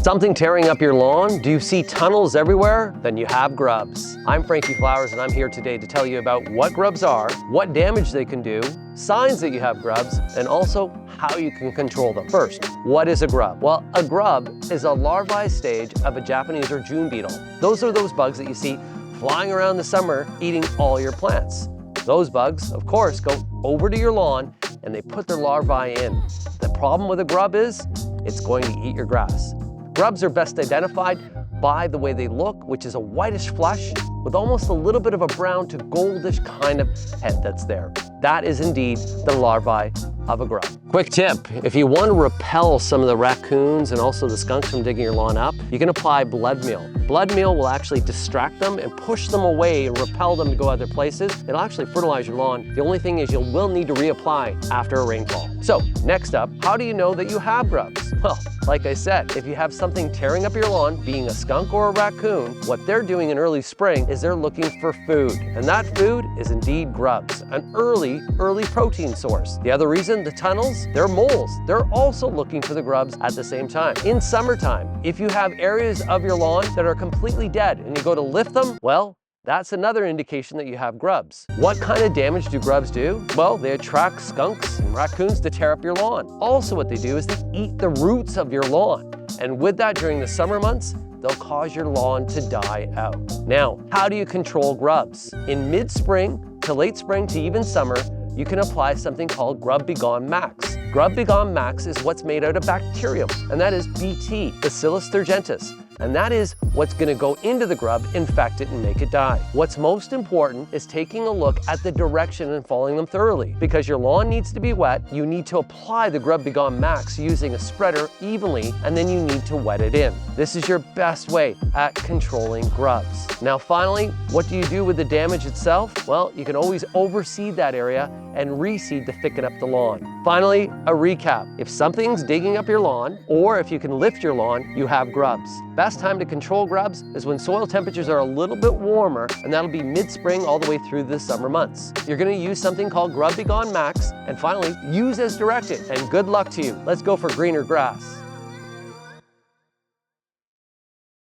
Something tearing up your lawn? Do you see tunnels everywhere? Then you have grubs. I'm Frankie Flowers and I'm here today to tell you about what grubs are, what damage they can do, signs that you have grubs, and also how you can control them. First, what is a grub? Well, a grub is a larvae stage of a Japanese or June beetle. Those are those bugs that you see flying around in the summer eating all your plants. Those bugs, of course, go over to your lawn and they put their larvae in. The problem with a grub is it's going to eat your grass. Grubs are best identified by the way they look, which is a whitish flesh with almost a little bit of a brown to goldish kind of head that's there. That is indeed the larvae of a grub. Quick tip, if you want to repel some of the raccoons and also the skunks from digging your lawn up, you can apply blood meal. Blood meal will actually distract them and push them away and repel them to go other places. It'll actually fertilize your lawn. The only thing is you will need to reapply after a rainfall. So next up, how do you know that you have grubs? Well, like I said, if you have something tearing up your lawn, being a skunk or a raccoon, what they're doing in early spring is they're looking for food. And that food is indeed grubs, an early protein source. The other reason, the tunnels, they're moles. They're also looking for the grubs at the same time. In summertime, if you have areas of your lawn that are completely dead and you go to lift them, well, that's another indication that you have grubs. What kind of damage do grubs do? Well, they attract skunks and raccoons to tear up your lawn. Also what they do is they eat the roots of your lawn. And with that, during the summer months, they'll cause your lawn to die out. Now, how do you control grubs? In mid-spring to late spring to even summer, you can apply something called Grub B Gon Max. Grub B Gon Max is what's made out of bacterium, and that is Bt, Bacillus thuringiensis. And that is what's gonna go into the grub, infect it, and make it die. What's most important is taking a look at the direction and following them thoroughly. Because your lawn needs to be wet, you need to apply the Grub B Gon Max using a spreader evenly, and then you need to wet it in. This is your best way at controlling grubs. Now finally, what do you do with the damage itself? Well, you can always overseed that area and reseed to thicken up the lawn. Finally, a recap. If something's digging up your lawn, or if you can lift your lawn, you have grubs. Best time to control grubs is when soil temperatures are a little bit warmer, and that'll be mid-spring all the way through the summer months. You're gonna use something called Grub B Gon Max, and finally, use as directed, and good luck to you. Let's go for greener grass.